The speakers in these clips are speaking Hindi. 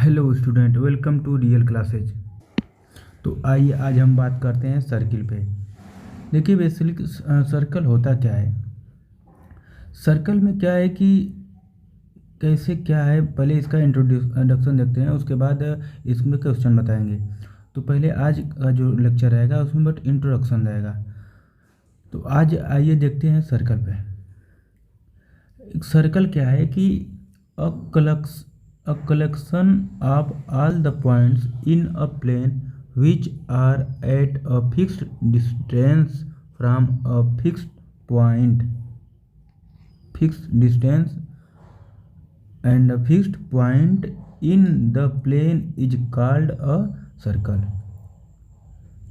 Hello student, welcome to real classes. तो आइए आज हम बात करते हैं सर्किल पे। देखिए बेसिकली सर्कल होता क्या है। सर्कल में क्या है कि कैसे क्या है, पहले इसका इंट्रोडक्शन देखते हैं, उसके बाद इसमें क्वेश्चन बताएंगे। तो पहले आज का जो लेक्चर रहेगा उसमें बट इंट्रोडक्शन रहेगा। तो आज आइए देखते हैं सर्कल पे। एक सर्कल क्या है कि अ collection of all the points in a plane which are at a fixed distance from a fixed distance and a fixed point in the plane is called a circle।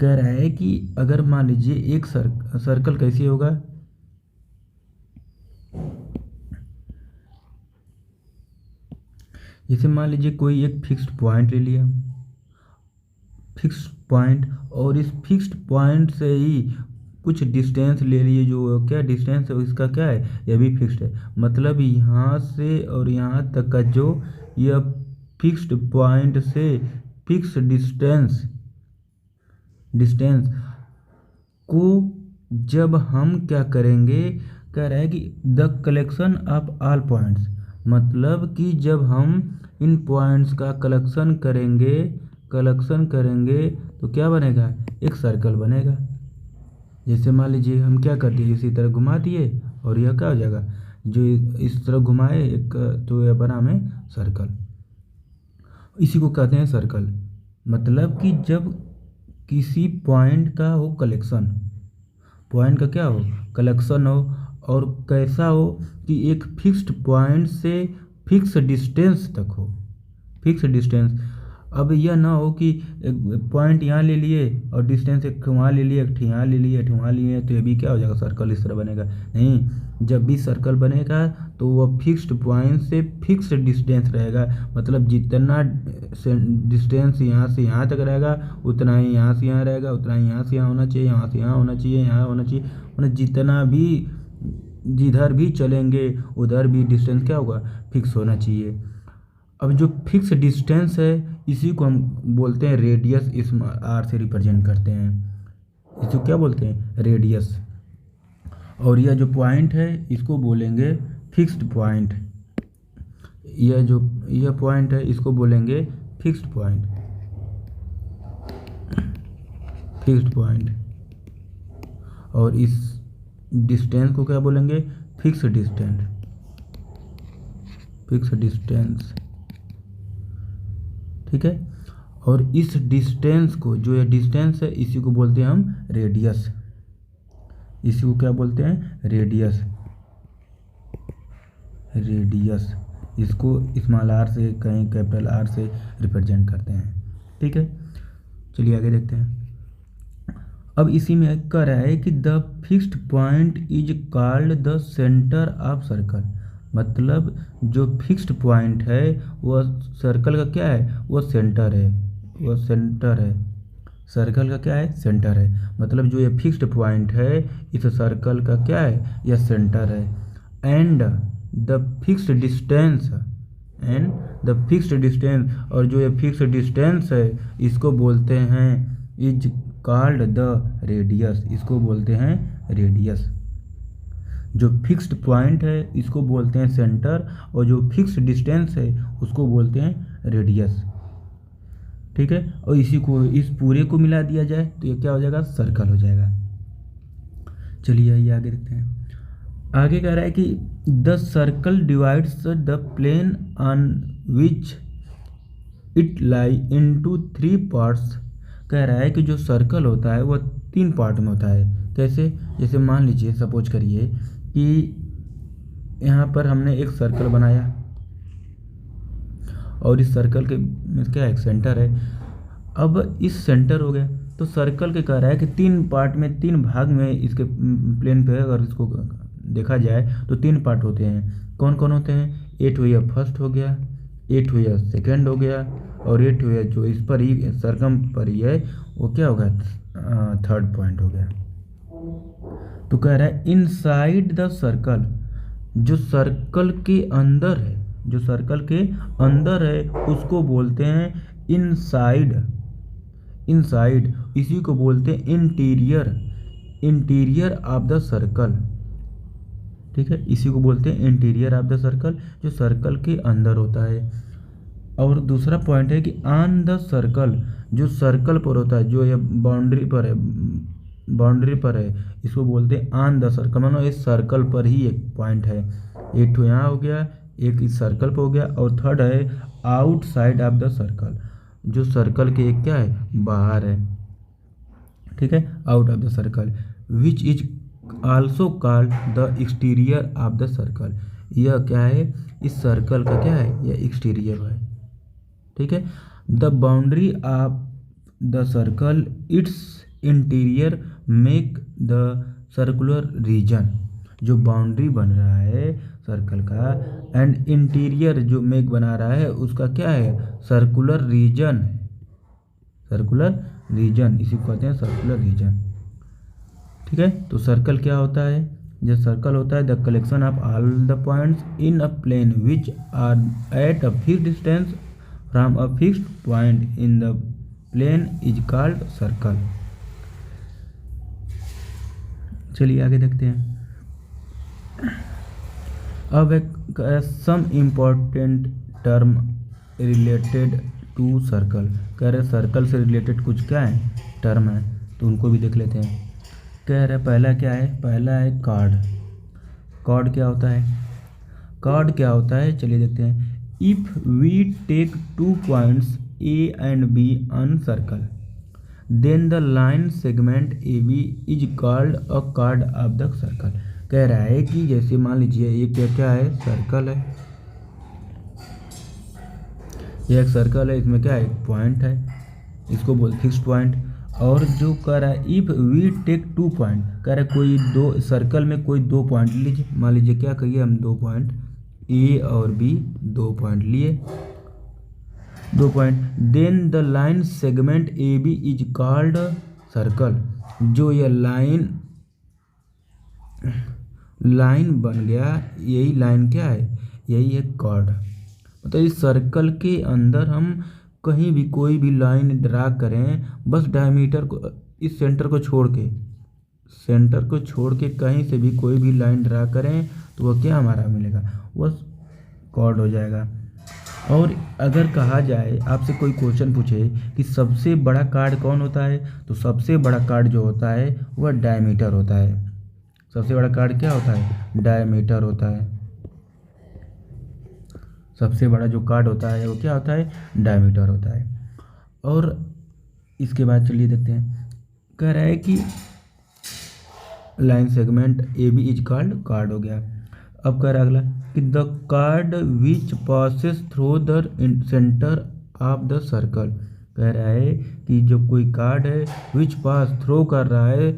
कह रहा है कि अगर मान लीजिए एक सर्कल कैसे होगा, जैसे मान लीजिए कोई एक फिक्स्ड पॉइंट ले लिया, फिक्स्ड पॉइंट, और इस फिक्स्ड पॉइंट से ही कुछ डिस्टेंस ले लिए। जो क्या डिस्टेंस है इसका क्या है, यह भी फिक्स्ड है। मतलब यहाँ से और यहाँ तक का जो यह फिक्स्ड पॉइंट से फिक्स डिस्टेंस को जब हम क्या करेंगे, कह रहा है कि the collection of all points, मतलब कि जब हम इन पॉइंट्स का कलेक्शन करेंगे तो क्या बनेगा, एक सर्कल बनेगा। जैसे मान लीजिए हम क्या कर दिए, इसी तरह घुमा दिए और यह क्या हो जाएगा, जो इस तरह घुमाए एक, तो यह बना हमें सर्कल। इसी को कहते हैं सर्कल। मतलब कि जब किसी पॉइंट का हो कलेक्शन, पॉइंट का क्या हो कलेक्शन हो, और कैसा हो कि एक फिक्स्ड पॉइंट से फिक्स डिस्टेंस तक हो, फिक्स डिस्टेंस। अब यह ना हो कि एक पॉइंट यहाँ ले लिए और डिस्टेंस एक वहाँ ले लिए, एक यहाँ ले लिए, एक वहाँ लिए, तो ये भी क्या हो जाएगा, सर्कल इस तरह बनेगा। नहीं, जब भी सर्कल बनेगा तो वह फिक्स्ड पॉइंट से फिक्स डिस्टेंस रहेगा। मतलब जितना डिस्टेंस यहाँ से यहाँ तक रहेगा उतना ही यहाँ से यहाँ रहेगा, उतना ही यहाँ से यहाँ होना चाहिए, यहाँ से यहाँ होना चाहिए, यहाँ होना चाहिए। मतलब जितना भी जिधर भी चलेंगे उधर भी डिस्टेंस क्या होगा, फिक्स होना चाहिए। अब जो फिक्स डिस्टेंस है इसी को हम बोलते हैं रेडियस, इस आर से रिप्रेजेंट करते हैं। इसको क्या बोलते हैं, रेडियस। और यह जो पॉइंट है इसको बोलेंगे फिक्स्ड पॉइंट। यह पॉइंट है इसको बोलेंगे फिक्स्ड पॉइंट। और इस डिस्टेंस को क्या बोलेंगे, फिक्स डिस्टेंस। ठीक है। और इस डिस्टेंस को, जो ये डिस्टेंस है, इसी को बोलते हैं हम रेडियस। इसी को क्या बोलते हैं, रेडियस। इसको स्मॉल आर से, कहीं कैपिटल आर से रिप्रेजेंट करते हैं। ठीक है, चलिए आगे देखते हैं। अब इसी में कह रहा है कि the fixed point is called the centre of circle. मतलब जो फिक्स्ड पॉइंट है वह सर्कल का क्या है, वह सेंटर है। सर्कल का क्या है, सेंटर है। मतलब जो ये फिक्स्ड पॉइंट है इस सर्कल का क्या है, यह सेंटर है। एंड द फिक्स्ड डिस्टेंस, और जो ये फिक्स्ड डिस्टेंस है इसको बोलते हैं इज कॉल्ड द रेडियस। इसको बोलते हैं रेडियस। जो फिक्स्ड पॉइंट है इसको बोलते हैं सेंटर, और जो फिक्स्ड डिस्टेंस है उसको बोलते हैं रेडियस। ठीक है। और इसी को, इस पूरे को मिला दिया जाए तो ये क्या हो जाएगा, सर्कल हो जाएगा। चलिए आइए आगे देखते हैं। आगे कह रहा है कि the circle divides the plane on which it lie into 3 parts. कह रहा है कि जो सर्कल होता है वह 3 पार्ट में होता है। कैसे, जैसे मान लीजिए सपोज करिए कि यहाँ पर हमने एक सर्कल बनाया और इस सर्कल के क्या एक सेंटर है। अब इस सेंटर हो गया तो सर्कल के कह रहा है कि 3 पार्ट में, 3 भाग में इसके प्लेन पे अगर इसको देखा जाए तो 3 पार्ट होते हैं। कौन कौन होते हैं, 8 हुआ फर्स्ट हो गया, 8 हुआ सेकेंड हो गया, और 8 हुआ जो इस पर ही सरकम पर ही है वो क्या होगा, थर्ड पॉइंट हो गया। तो कह रहा है इनसाइड द सर्कल, जो सर्कल के अंदर है जो सर्कल के अंदर है उसको बोलते हैं इनसाइड। इनसाइड इसी को बोलते हैं interior, interior of the circle. ठीक है, इसी को बोलते हैं इंटीरियर ऑफ द सर्कल, जो सर्कल के अंदर होता है। और दूसरा पॉइंट है कि ऑन द सर्कल, जो सर्कल पर होता है, जो ये बाउंड्री पर है, बाउंड्री पर है, इसको बोलते हैं ऑन द सर्कल। मानो इस सर्कल पर ही एक पॉइंट है, एक तो यहाँ हो गया, एक इस सर्कल पर हो गया, और थर्ड है आउटसाइड ऑफ द सर्कल, जो सर्कल के एक क्या है, बाहर है। ठीक है, out of the circle, which is also called the exterior of the circle. यह क्या है, इस सर्कल का क्या है, यह एक्सटीरियर है। ठीक है, the boundary of the circle it's interior make the circular region, जो बाउंड्री बन रहा है सर्कल का, एंड इंटीरियर जो मेक बना रहा है उसका क्या है, सर्कुलर रीजन। सर्कुलर रीजन इसी को कहते हैं सर्कुलर रीजन। ठीक है, तो सर्कल क्या होता है, जो सर्कल होता है the collection of all the points in a plane which are at a fixed distance from a fixed point in the plane is called circle. चलिए आगे देखते हैं। अब एक some important term related to circle, कह रहे सर्कल से रिलेटेड कुछ क्या है, टर्म है, तो उनको भी देख लेते हैं। कह रहे पहला क्या है, पहला है कार्ड। कार्ड क्या होता है, कार्ड क्या होता है, चलिए देखते हैं। If we take 2 points A and B on circle, then the line segment A B is called a chord of the circle. कह रहा है कि जैसे मान लीजिए ये क्या है, सर्कल है, ये एक सर्कल है, इसमें क्या है, एक पॉइंट है, इसको बोल फिक्स्ड पॉइंट। और जो कह रहा है इफ वी टेक 2 पॉइंट, कह रहा है कोई दो सर्कल में कोई 2 पॉइंट लीजिए, मान लीजिए क्या कहिए हम 2 पॉइंट ए और बी, 2 पॉइंट लिए, 2 point, then the line segment A B is called circle. जो ये लाइन बन गया, यही लाइन क्या है, यही है कार्ड। मतलब इस सर्कल के अंदर हम कहीं भी कोई भी लाइन ड्रा करें, बस डायमीटर को, इस सेंटर को छोड़ के, सेंटर को छोड़ के कहीं से भी कोई भी लाइन ड्रा करें तो वह क्या हमारा मिलेगा, वह कार्ड हो जाएगा। और अगर कहा जाए, आपसे कोई क्वेश्चन पूछे कि सबसे बड़ा कार्ड कौन होता है, तो सबसे बड़ा कार्ड जो होता है वह डायमीटर होता है। सबसे बड़ा कार्ड क्या होता है, डायमीटर होता है। सबसे बड़ा जो कार्ड होता है वो क्या होता है, डायमीटर होता है। और इसके बाद चलिए देखते हैं, कह रहा है कि line segment A B is called chord हो गया। अब कह रहा है अगला कि the chord which passes through the centre of the circle. कह रहा है कि जो कोई कार्ड है विच पास थ्रो कर रहा है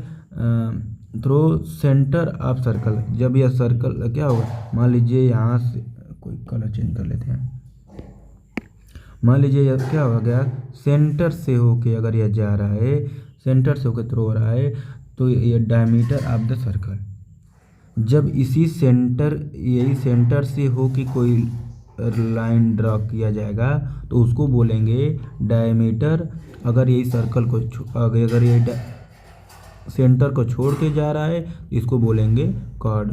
थ्रो सेंटर ऑफ सर्कल, जब यह सर्कल क्या होगा, मान लीजिए यहाँ से कोई कलर चेंज कर लेते हैं, मान लीजिए यह क्या हो गया, सेंटर से होके अगर यह जा रहा है, सेंटर से होकर थ्रो हो रहा है, तो ये डायमीटर ऑफ द सर्कल। जब इसी सेंटर, यही सेंटर से हो कि कोई लाइन ड्रॉ किया जाएगा तो उसको बोलेंगे डायमीटर। अगर यही सर्कल को अगर ये सेंटर को छोड़ के जा रहा है इसको बोलेंगे कार्ड,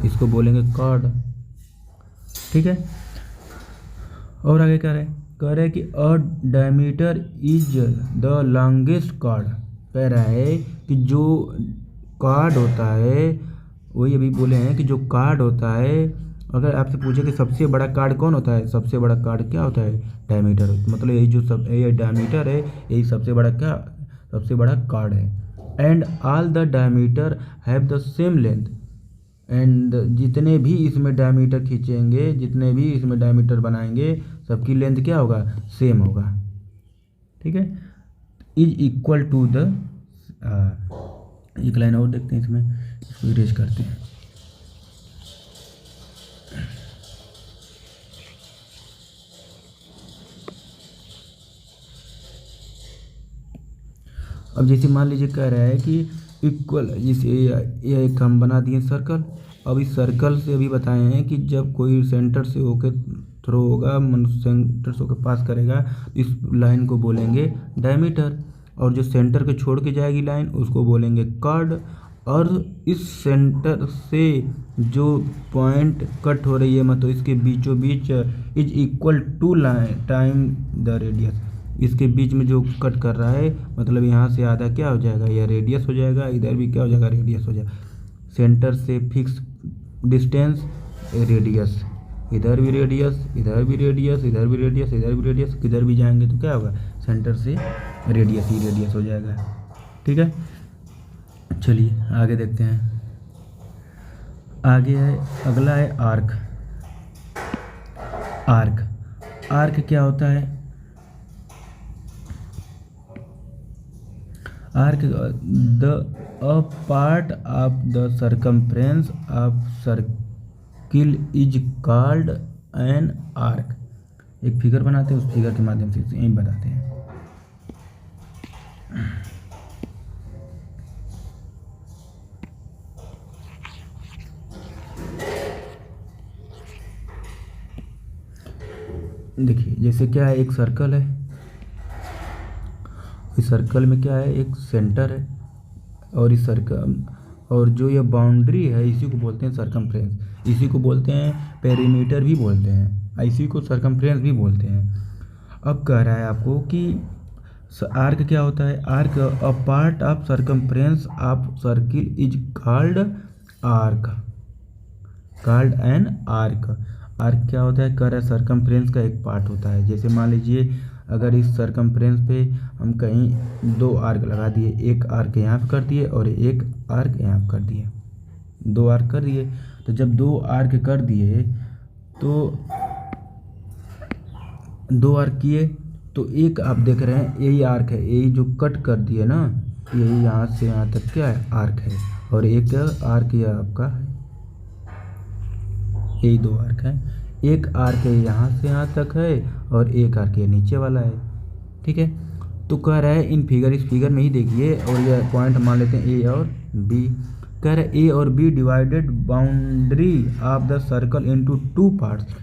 इसको बोलेंगे कार्ड। ठीक है, और आगे कह रहे हैं कि a diameter is the longest card. कह रहा है कि जो कार्ड होता है, वही अभी बोले हैं कि जो कार्ड होता है, अगर आपसे पूछे कि सबसे बड़ा कार्ड कौन होता है, सबसे बड़ा कार्ड क्या होता है, डायमीटर। मतलब यही जो सब ये डायमीटर है, यही सबसे बड़ा क्या, सबसे बड़ा कार्ड है। And all the diameter have the same length. And जितने भी इसमें डायमीटर खींचेंगे, जितने भी इसमें डायमीटर बनाएंगे, सबकी लेंथ क्या होगा, सेम होगा। ठीक है, इज इक्वल टू द, एक लाइन और देखते हैं इसमें, इसको इरेज करते हैं। अब जैसे मान लीजिए कह रहा है कि इक्वल, जिसे ये एक हम बना दिए सर्कल। अब इस सर्कल से अभी बताए हैं कि जब कोई सेंटर से होकर थ्रो होगा, सेंटर से होकर पास करेगा, इस लाइन को बोलेंगे डायमीटर, और जो सेंटर को छोड़ के जाएगी लाइन उसको बोलेंगे कॉर्ड। और इस सेंटर से जो पॉइंट कट हो रही है, मतलब इसके बीचों बीच is equal to line time the radius, इसके बीच में जो कट कर रहा है, मतलब यहाँ से आधा क्या हो जाएगा, यह रेडियस हो जाएगा, इधर भी क्या हो जाएगा, रेडियस हो जाएगा। सेंटर से फिक्स डिस्टेंस रेडियस, इधर भी रेडियस, इधर भी रेडियस, इधर भी रेडियस, इधर भी रेडियस, किधर भी जाएंगे तो क्या होगा, सेंटर से रेडियस ही रेडियस हो जाएगा। ठीक है, चलिए आगे देखते हैं। आगे है, अगला है आर्क। आर्क, आर्क क्या होता है? Arc the a part of the circumference of circle is called an arc. एक फिगर बनाते हैं, उस फिगर के माध्यम से यही बताते हैं। देखिए, जैसे क्या है, एक सर्कल है, इस सर्कल में क्या है, एक सेंटर है, और इस सर्कल, और जो ये बाउंड्री है इसी को बोलते हैं सर्कमफ्रेंस, इसी को बोलते हैं पेरीमीटर भी बोलते हैं, इसी को सर्कमफ्रेंस भी बोलते हैं। अब कह रहा है आपको कि आर्क क्या होता है। Arc a part of circumference of circle is called arc, called an arc. Arc क्या होता है, कह रहा है सर्कमफ्रेंस का एक पार्ट होता है। जैसे मान लीजिए, अगर इस सर्कमफ्रेंस पे हम कहीं दो आर्क लगा दिए, एक आर्क यहाँ पे कर दिए और एक आर्क यहाँ पे कर दिए, दो आर्क कर दिए, तो जब दो आर्क कर दिए तो दो आर्क किए, तो एक आप देख रहे हैं यही आर्क है, यही जो कट कर दिए ना, यही यहाँ से यहाँ तक क्या है, आर्क है, और एक आर्क यह आपका है, यही दो आर्क है। एक आर्क है यहाँ से यहाँ तक है, और एक आर्क ये नीचे वाला है। ठीक है, तो कह रहा है इन फिगर, इस फिगर में ही देखिए, और ये पॉइंट मान लेते हैं ए और बी। कह रहा है ए और B divided boundary of the circle into two parts.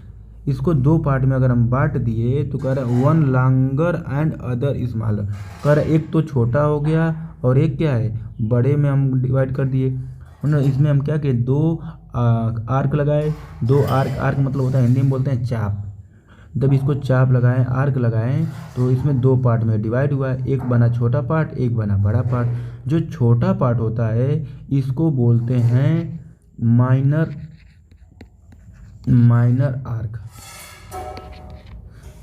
इसको दो पार्ट में अगर हम बांट दिए तो कह रहा है one longer and other smaller. कह रहा है एक तो छोटा हो गया और एक क्या है, बड़े में हम डिवाइड कर दिए। इसमें हम क्या किए, दो आर्क लगाए, दो आर्क, आर्क मतलब होता है हिंदी में बोलते हैं चाप। जब इसको चाप लगाएं, आर्क लगाएं, तो इसमें दो पार्ट में डिवाइड हुआ है, एक बना छोटा पार्ट, एक बना बड़ा पार्ट। जो छोटा पार्ट होता है इसको बोलते हैं माइनर, माइनर आर्क।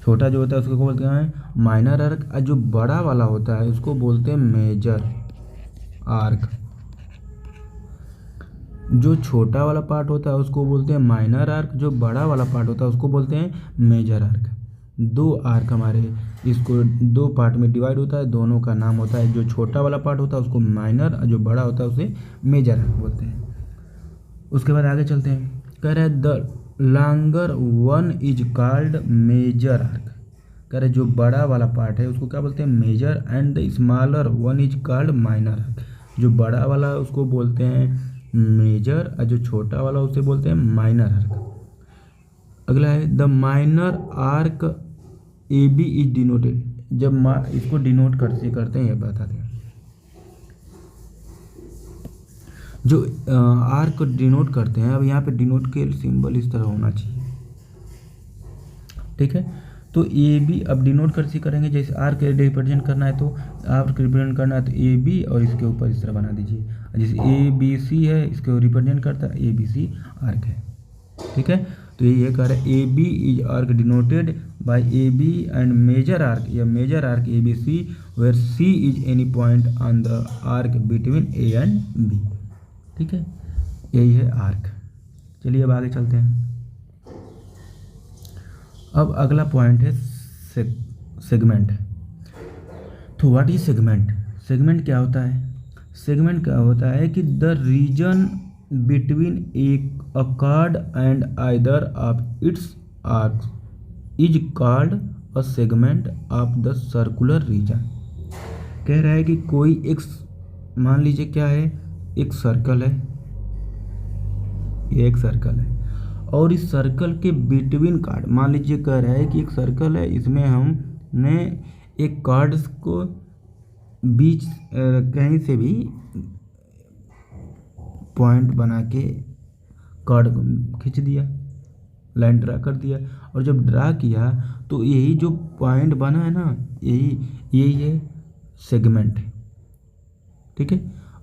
छोटा जो होता है उसको बोलते हैं माइनर आर्क, और जो बड़ा वाला होता है उसको बोलते हैं मेजर आर्क। जो छोटा वाला पार्ट होता है उसको बोलते हैं माइनर आर्क, जो बड़ा वाला पार्ट होता है उसको बोलते हैं मेजर आर्क। दो आर्क हमारे, इसको दो पार्ट में डिवाइड होता है, दोनों का नाम होता है, जो छोटा वाला पार्ट होता है उसको माइनर, और जो बड़ा होता है उसे मेजर आर्क बोलते हैं। उसके बाद आगे चलते हैं। कह रहा है the longer one is called major arc. कह रहे जो बड़ा वाला पार्ट है उसको क्या बोलते हैं, major, and the smaller one is called minor arc. जो बड़ा वाला है उसको बोलते हैं मेजर, और जो छोटा वाला उसे बोलते हैं माइनर आर्क। अगला है the minor arc A B is denoted. जब इसको डिनोट करते हैं, ये बताते हैं। जो आर्क को डिनोट करते हैं, अब यहाँ पे डिनोट के सिंबल इस तरह होना चाहिए। ठीक है, तो ए बी अब डिनोट कैसे करेंगे, जैसे आर्क रिप्रेजेंट करना है तो आर्क रिप्रेजेंट करना है तो ए बी, और इसके ऊपर इस तरह बना दीजिए। जैसे ए बी सी है, इसको रिप्रेजेंट करता है, ए बी सी आर्क है। ठीक है, तो ये कह रहा है A B is arc denoted by A B and major arc, या major arc A B C where C is any point on the arc between A and B. ठीक है, यही है आर्क। चलिए अब आगे चलते हैं। अब अगला पॉइंट है सेगमेंट। तो व्हाट इज सेगमेंट? सेगमेंट क्या होता है? सेगमेंट क्या होता है कि the reason between a cord and either of it's arcs is called a segment of the circular region. कह रहा है कि कोई एक मान लीजिए क्या है, एक सर्कल है, ये एक सर्कल है और इस सर्कल के बिटवीन कार्ड, मान लीजिए कह रहा है कि एक सर्कल है, इसमें हमने एक कार्ड को बीच कहीं से भी पॉइंट बना के कार्ड खींच दिया, लाइन ड्रा कर दिया, और जब ड्रा किया तो यही जो पॉइंट बना है ना, यही है सेगमेंट, ठीक है।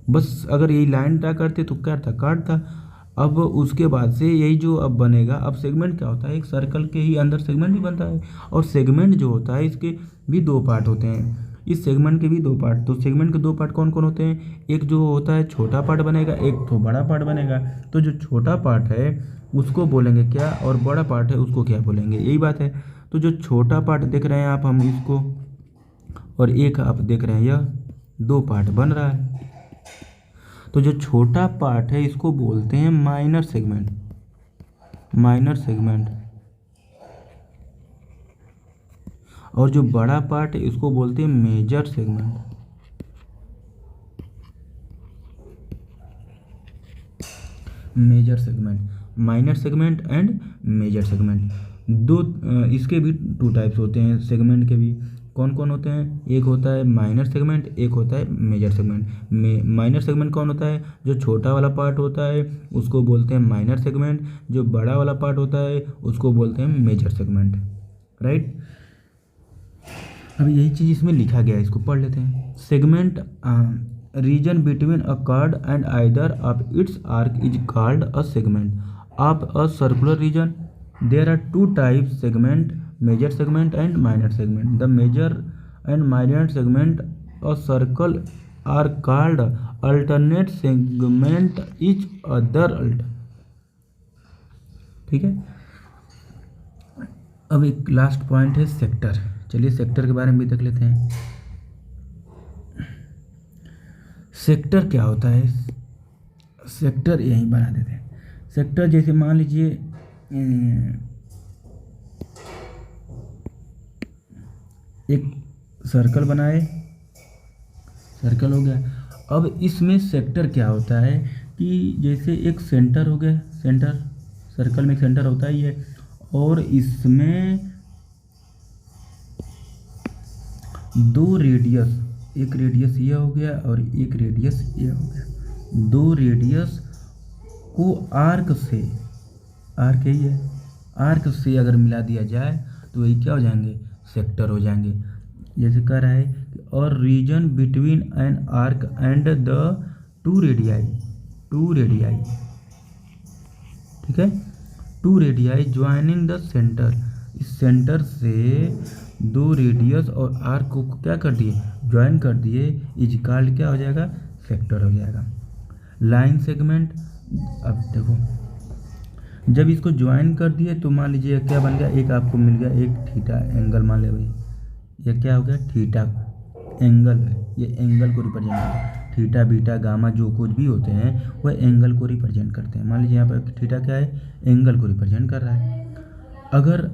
बस अगर यही लाइन ड्रा करते तो क्या था, कार्ड था। अब उसके बाद से यही जो अब बनेगा, अब सेगमेंट क्या होता है, एक सर्कल के ही अंदर सेगमेंट भी बनता है, और सेगमेंट जो होता है इसके भी दो पार्ट होते हैं, इस सेगमेंट के भी दो पार्ट। तो सेगमेंट के दो पार्ट कौन कौन होते हैं, एक जो होता है छोटा पार्ट बनेगा, एक तो बड़ा पार्ट बनेगा। तो जो छोटा पार्ट है उसको बोलेंगे क्या, और बड़ा पार्ट है उसको क्या बोलेंगे, यही बात है। तो जो छोटा पार्ट देख रहे हैं आप, हम इसको, और एक आप देख रहे हैं यह दो पार्ट बन रहा है। तो जो छोटा पार्ट है इसको बोलते हैं माइनर सेगमेंट, माइनर सेगमेंट। और जो बड़ा पार्ट है इसको बोलते हैं major segment. Major segment, minor segment and major segment, दो इसके भी टू टाइप्स होते हैं सेगमेंट के भी। कौन कौन होते हैं, एक होता है माइनर सेगमेंट, एक होता है मेजर सेगमेंट। माइनर सेगमेंट कौन होता है, जो छोटा वाला पार्ट होता है उसको बोलते हैं माइनर सेगमेंट, जो बड़ा वाला पार्ट होता है उसको बोलते हैं मेजर सेगमेंट, राइट। अब यही चीज़ इसमें लिखा गया है, इसको पढ़ लेते हैं। Segment region between a chord and either of its arc is called a segment of a circular region. There are two types segment, major segment and minor segment. The major and minor segment a circle are called alternate segment each other. ठीक है। अब एक लास्ट पॉइंट है सेक्टर। चलिए सेक्टर के बारे में भी देख लेते हैं। सेक्टर क्या होता है, सेक्टर यहीं बना देते हैं। सेक्टर जैसे मान लीजिए एक सर्कल बनाए, सर्कल हो गया। अब इसमें सेक्टर क्या होता है कि जैसे एक सेंटर हो गया, सेंटर, सर्कल में एक सेंटर होता ही है, और इसमें दो रेडियस, एक रेडियस ये हो गया और एक रेडियस ये हो गया। दो रेडियस को आर्क से, आर्क यही है, आर्क से अगर मिला दिया जाए तो वही क्या हो जाएंगे, सेक्टर हो जाएंगे। जैसे कह रहा है और region between an arc and the two radii, two radii, ठीक है, two radii joining the centre, इस सेंटर से दो रेडियस और आर्क को क्या कर दिए, ज्वाइन कर दिए, इज कॉल्ड क्या हो जाएगा, सेक्टर हो जाएगा। लाइन सेगमेंट, अब देखो जब इसको ज्वाइन कर दिए तो मान लीजिए क्या बन गया, एक आपको मिल गया एक थीटा एंगल, मान ले भाई ये क्या हो गया, थीटा एंगल है, ये एंगल को रिप्रेजेंट करता है। थीटा बीटा गामा जो कुछ भी होते हैं वह एंगल को रिप्रेजेंट करते हैं। मान लीजिए यहाँ पर थीटा क्या है, एंगल को रिप्रेजेंट कर रहा है। अगर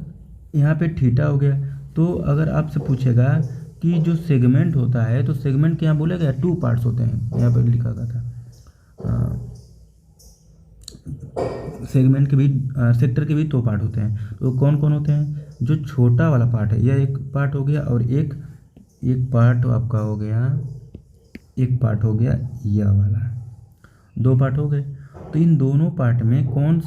यहाँ पे थीटा हो गया तो अगर आपसे पूछेगा कि जो सेगमेंट होता है तो सेगमेंट के यहाँ बोलेगा टू पार्ट्स होते हैं, यहाँ पर लिखा गया था सेगमेंट के भी, सेक्टर के भी दो पार्ट होते हैं। तो कौन कौन होते हैं, जो छोटा वाला पार्ट है यह एक पार्ट हो गया, और एक पार्ट आपका हो गया, एक पार्ट हो गया यह वाला, दो पार्ट हो गए। तो इन दोनों पार्ट में कौन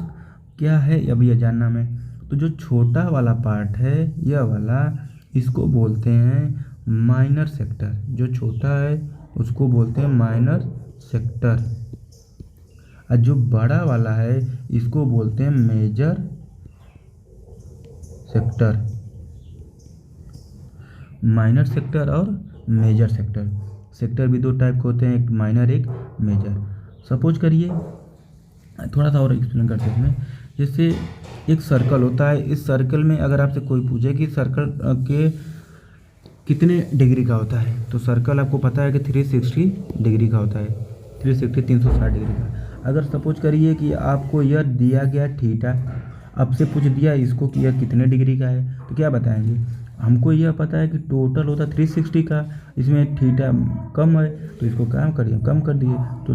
क्या है अब यह जानना में। तो जो छोटा वाला पार्ट है यह वाला, इसको बोलते हैं माइनर सेक्टर, जो छोटा है उसको बोलते हैं माइनर सेक्टर, और जो बड़ा वाला है इसको बोलते हैं मेजर सेक्टर। माइनर सेक्टर और मेजर सेक्टर, सेक्टर भी दो टाइप के होते हैं, एक माइनर एक मेजर। सपोज करिए थोड़ा सा और एक्सप्लेन करते हैं इसमें। जैसे एक सर्कल होता है, इस सर्कल में अगर आपसे कोई पूछे कि सर्कल के कितने डिग्री का होता है, तो सर्कल आपको पता है कि 360 डिग्री का होता है, 360 360 डिग्री का। अगर सपोज करिए कि आपको यह दिया गया थीटा, आपसे पूछ दिया इसको कि यह कितने डिग्री का है, तो क्या बताएंगे हमको यह पता है कि टोटल होता 360 का, इसमें थीटा कम है तो इसको क्या करिए, कम कर दिए, तो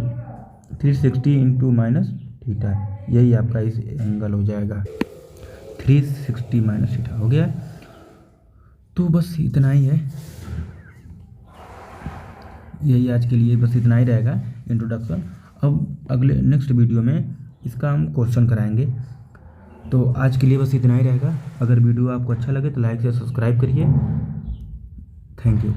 360 इंटू माइनस थीटा, यही आपका इस एंगल हो जाएगा, 360 माइनस थीटा हो गया। तो बस इतना ही है, यही आज के लिए बस इतना ही रहेगा इंट्रोडक्शन। अब अगले नेक्स्ट वीडियो में इसका हम क्वेश्चन कराएंगे। तो आज के लिए बस इतना ही रहेगा। अगर वीडियो आपको अच्छा लगे तो लाइक से सब्सक्राइब करिए। Thank you.